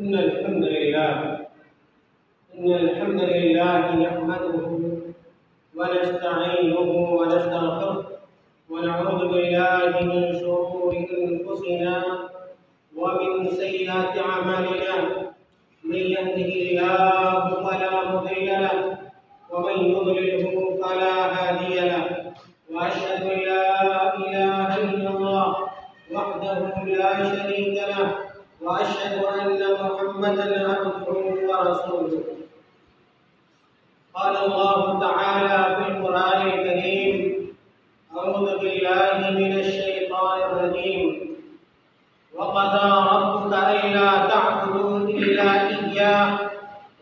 إن الحمد لله نحمده ونستعينه ونستغفره ونعوذ بالله من شرور أنفسنا ومن سيئات أعمالنا. من يهده الله فلا مضل له ومن يضلله فلا هادي له، وأشهد أن لا إله إلا الله وحده لا شريك له، وأشهد أن محمدًا عبده ورسوله. قال الله تعالى في القرآن الكريم: أعوذ بالله من الشيطان الرجيم: وقضى ربك ألا تعبدوا إلا إياه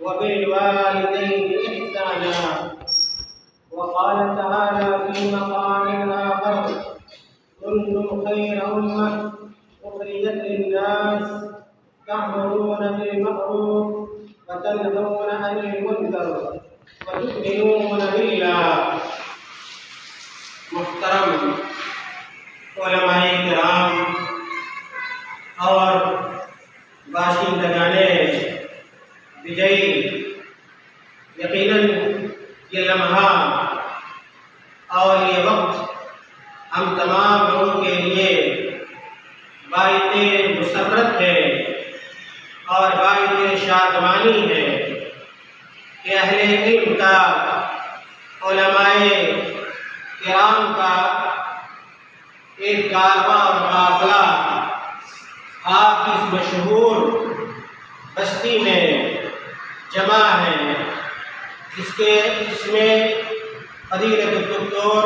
وبالوالدين إحسانا. وقال تعالى في مقام آخر: كنتم خير أمة أخرجت للناس تأمرون بالمعروف وتنهون عن المنكر وتؤمنون بالله. محترم علماء کرام اور باشندگان وجئی، یقیناً یہ لمحہ اور یہ وقت ہم تمام لوگوں کے لیے باعث مسرت ہے اور باعث شادمانی ہے کہ اہل علم کا، علماء کرام کا ایک کارواں اور قافلہ آپ کی اس مشہور بستی میں جمع ہے، جس میں فضیلت الدکتور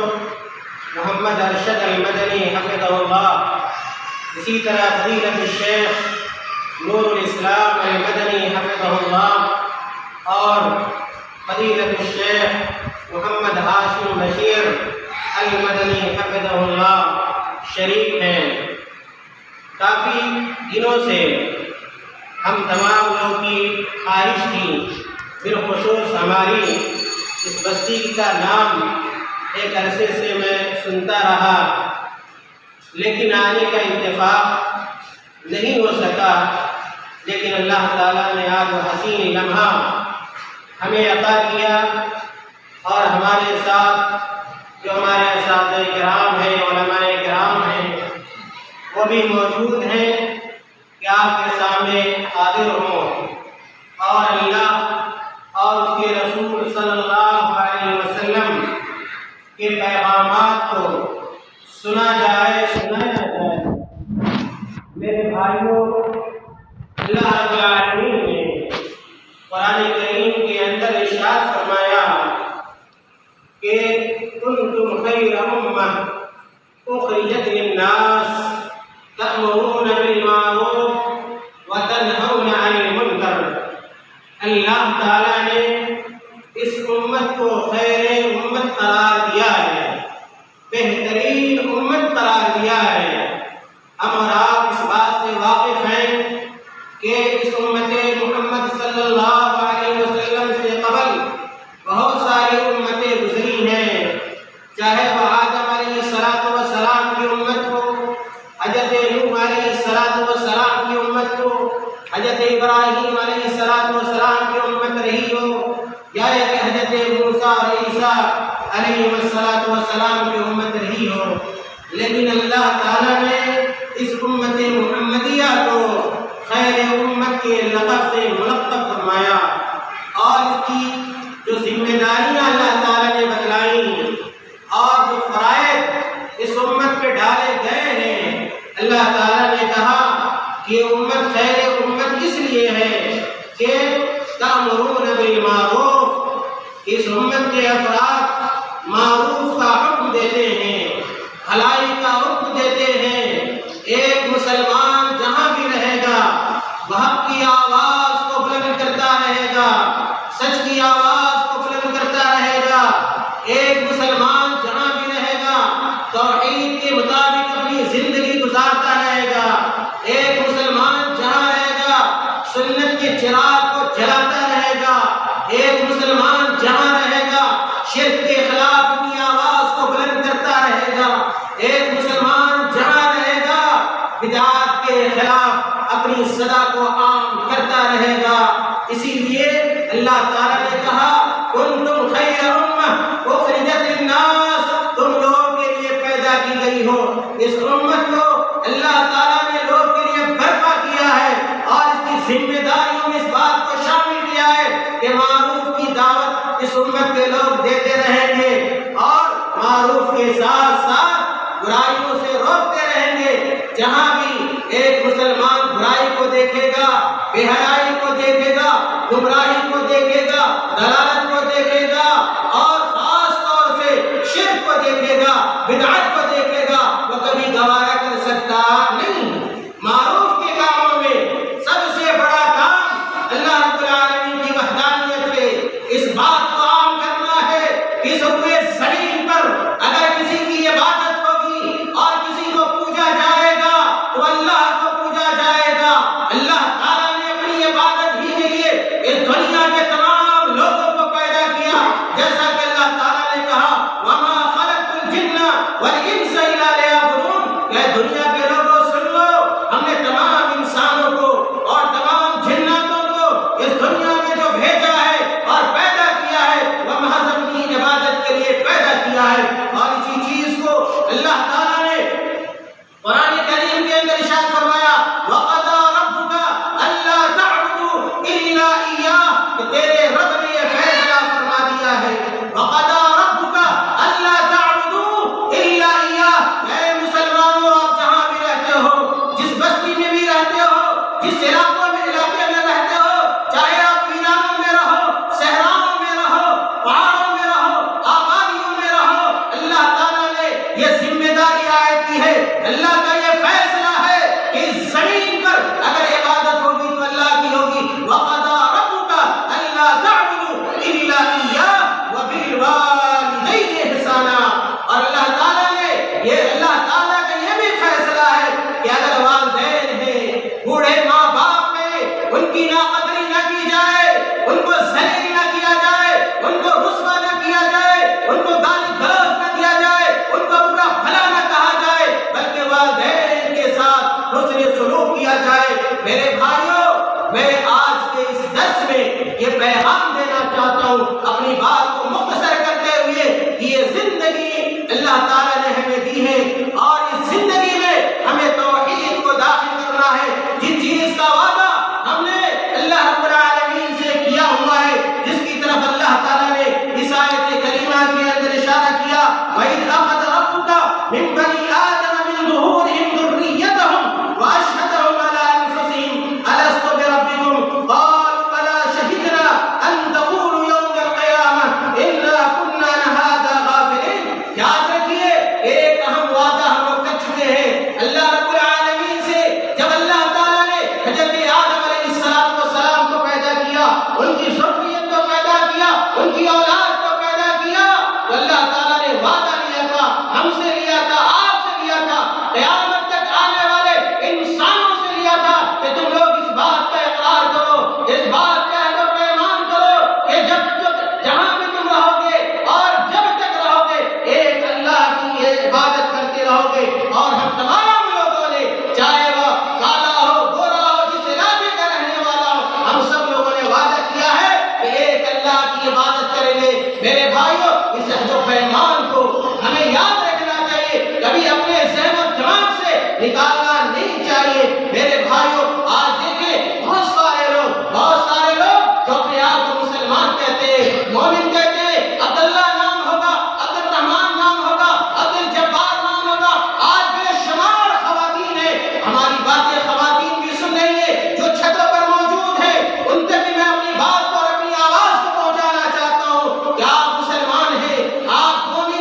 محمد ارشد المدنی حفظہ اللہ، اسی طرح فضیلت الشیخ نور الاسلام المدنی حفظہ اللہ اور فضیلت الشیخ محمد ہاشم بشیر المدنی حفظہ اللہ شریک ہیں۔ کافی دنوں سے ہم تمام لوگوں کی خواہش تھی، بالخصوص ہماری اس بستی کا نام ایک عرصے سے میں سنتا رہا، لیکن آنے کا اتفاق نہیں ہو سکا، لیکن اللہ تعالیٰ نے آج وہ حسین لمحہ ہمیں عطا کیا، اور ہمارے ساتھ جو ہمارے اساتذہ کرام ہیں، علماء کرام ہیں، وہ بھی موجود ہیں کہ آپ کے سامنے حاضر ہوں اور اللہ اور اس کے رسول صلی اللہ علیہ وسلم کے پیغامات کو سنایا جائے۔ میرے بھائیوں، اللہ رب العالمین نے قرآن کریم کے اندر ارشاد فرمایا کہ کنتم خیر امہ اخرجت للناس تأمرون بالمعروف وتنہون عن المنکر۔ اللہ تعالیٰ نے اس امت کو خیر امت قرار دیا ہے، بہترین امت قرار دیا ہے۔ ہم اور آپ اس بات سے واقف ہیں کہ اس امت محمد صلی اللہ علیہ وسلم سے قبل بہت ساری امتیں گزری ہیں، چاہے وہ آدم علیہ السلام کی امت ہو، حضرت نوح علیہ السلام کی امت ہو، حضرت ابراہیم علیہ السلام کی امت رہی ہو، یا کہ حضرت موسیٰ اور عیسیٰ علیہ السلام کی امت رہی ہو، لیکن اللہ تعالیٰ نے اس امت محمدیہ کو خیر امت کے لقب سے ملقب فرمایا، اور اس کی جو ذمہ داریاں اللہ تعالیٰ نے بتلائیں اور جو فرائض اس امت پہ ڈالے گئے ہیں، اللہ تعالیٰ نے کہا کہ امت خیر امت اس لیے ہے کہ تأمرون بالمعروف، اس امت کے افراد معروف کا حکم دیتے ہیں، بھلائی کا حکم دیتے ہیں۔ ایک مسلمان جہاں بھی رہے گا وہ حق کی آواز کو بلند کرتا رہے گا، سچ کی آواز کو بلند کرتا رہے گا۔ ایک مسلمان جہاں بھی رہے گا توحید کے مطابق اپنی زندگی گزارتا رہے گا۔ ایک مسلمان جہاں رہے گا سنت کے چراغ کو جلاتا رہے گا۔ ایک مسلمان جہاں رہے گا شرک کے خلاف اپنی آواز کو بلند کرتا رہے گا۔ ایک مسلمان جہاں رہے گا بدعات کے خلاف اپنی صدا کو عام کرتا بڑھتا رہے گا۔ اسی لیے اللہ تعالیٰ نے کہا کنتم خیر امہ اخرجت للناس، تم لوگوں کے لیے پیدا کی گئی ہو۔ اس امت کو اللہ تعالیٰ نے لوگوں کے لیے برپا کیا ہے اور اس کی ذمہ داریوں میں اس بات کو شامل کیا ہے کہ معروف کی دعوت اس امت کے لوگ دیتے رہیں گے اور معروف کے ساتھ ساتھ برائیوں سے روکتے رہیں گے۔ جہاں بھی ایک مسلمان برائی کو دیکھے گا، بے حیائی کو دیکھے گا، گمراہی کو دیکھے گا، ضلالت کو دیکھے گا اور خاص طور سے شرک کو دیکھے گا، بدعت کو دیکھے گا، وہ کبھی گوارا کر سکتا نہیں۔ معروف کے کاموں میں سب سے بڑا کام اللہ رب العالمین کی وحدانیت پہ اس بات کو عام کرنا ہے کہ اس ہوئے زمین پر اگر کسی کی عبادت ہوگی اور کسی کو پوجا جائے گا تو اللہ کو پوجا جائے گا۔ اللہ تعالیٰ نے اپنی عبادت ہی کے لیے اس دنیا کے تمام لوگوں کو پیدا کیا، جیسا کہ اللہ تعالیٰ نے کہا وَمَا خَلَقْتُ الْجِنَّ وَالْإِنسَ إِلَّا لِيَعْبُدُونَ، کہ دنیا کے لوگوں سن لو، ہم نے تمام انسانوں کو اور تمام جناتوں کو اس دنیا میں جو بھیجا ہے اور پیدا کیا ہے وہ محض اپنی عبادت کے لیے پیدا کیا ہے۔ اور اسی چیز کو اللہ تعالیٰ نے قرآن کریم کے اندر ارشاد فرمایا وَقَضَىٰ رَبُّكَ أَلَّا تَعْبُدُوا إِلَّا إِيَّاهُ، کہ تیرے رب نے یہ فیصلہ فرما دیا ہے وَقَضَىٰ رَبُّكَ أَلَّا تَعْبُدُوا إِلَّا إِيَّاهُ۔ اے مسلمانوں، آپ جہاں بھی رہتے ہو، جس بستی میں بھی رہتے ہو، جس علاقے میں رہتے ہو، چاہے آپ ویرانوں میں رہو، صحراؤں میں رہو، پہاڑوں میں رہو، آبادیوں میں رہو، اللہ تعالیٰ نے یہ ذمہ داری عائد کی ہے، اللہ کا یہ فیصلہ ہے کہ اس زمین پر اگر عبادت ہوگی تو اللہ کی ہوگی۔ وَقَضَىٰ رَبُّكَ أَلَّا تَعْبُدُوا إِلَّا إِيَّاهُ وَبِالْوَالِدَيْنِ إِحْسَانًا، اور اللہ تعالیٰ کا یہ بھی فیصلہ ہے کہ اگر والدین ہیں، بوڑھے ماں باپ ہیں، ان کی ناقدری نہ کی جائے، ان کو ذلیل نہ کیا جائے، ان کو رسوا نہ کیا جائے، ان کو گالی گلوچ نہ دیا جائے، ان کو برا بھلا نہ کہا جائے، بلکہ والدین کے ساتھ حسن سلوک کیا جائے۔ میرے بھائیوں، میں آج کے اس درس میں یہ پیغام دینا چاہتا ہوں اپنی بات کو مختصر کرتے ہوئے کہ یہ زندگی اللہ تعالیٰ نے ہمیں دی ہے اور اس زندگی میں ہمیں توحید کو داخل کرنا ہے۔ جس چیز کا وعدہ ہم نے اللہ رب العالمین سے کیا ہوا ہے، جس کی طرف اللہ تعالیٰ نے اس آیت کریمہ کے اندر اشارہ کیا وَإِذْ أَخَذَ رَبُّكَ مِن بَنِي آدَمَ مِن ظُهُورِهِمْ ذُرِّيَّتَهُمْ وَأَشْهَدَهُمْ عَلَىٰ أَنفُسِهِمْ أَلَسْتُ بِرَبِّكُمْ قَالُوا بَلَىٰ شَهِدْنَا أَن تَقُولُوا يَوْمَ الْقِيَامَةِ إِنَّا كُنَّا عَنْ هَٰذَا غَافِلِينَ۔ یاد رکھیے ایک اہم وعدہ ہم لوگ کر چکے ہیں اللہ رب العالمین سے۔ جب اللہ تعالیٰ نے حضرت آدم علیہ السلام کو پیدا کیا، ان کی ذریت کو پیدا کیا، ان کی اولاد کو پیدا کیا، تو اللہ تعالیٰ نے وعدہ لیا تھا، ہم سے لیا تھا، آپ سے لیا تھا، قیامت تک آنے والے انسانوں سے لیا تھا کہ تم لوگ اس بات کا اقرار کرو، اس بات کا عہد و پیمان کرو کہ جب تک جہاں بھی تم رہو گے اور جب تک رہو گے ایک اللہ کی عبادت کرتے رہو گے۔ اور ہم تمام لوگوں نے، چاہے وہ کالا ہو، گورا ہو، جس علاقے کا رہنے والا ہو، ہم سب لوگوں نے وعدہ کیا ہے کہ ایک اللہ کی عبادت کریں گے۔ میرے بھائیوں، اس عہد و پیمان کو ہمیں یاد رکھنا چاہیے، کبھی اپنے ذہن و دماغ سے نکالنا نہیں چاہیے۔ میرے بھائیوں، آج دیکھیں بہت سارے لوگ جو اپنے آپ کو مسلمان کہتے ہیں، مومن کہتے ہیں، عبداللہ نام ہوگا، عبد الرحمان نام ہوگا، عبد الجبار نام ہوگا، آج بے شمار خواتین ہیں، ہماری باتیں خواتین بھی سن رہی ہیں جو چھتوں پر موجود ہیں، ان تک بھی میں اپنی بات کو اور اپنی آواز کو پہنچانا چاہتا ہوں کہ آپ مسلمان ہیں، آپ مومن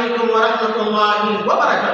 علیکم ورحمۃ اللہ وبرکاتہ۔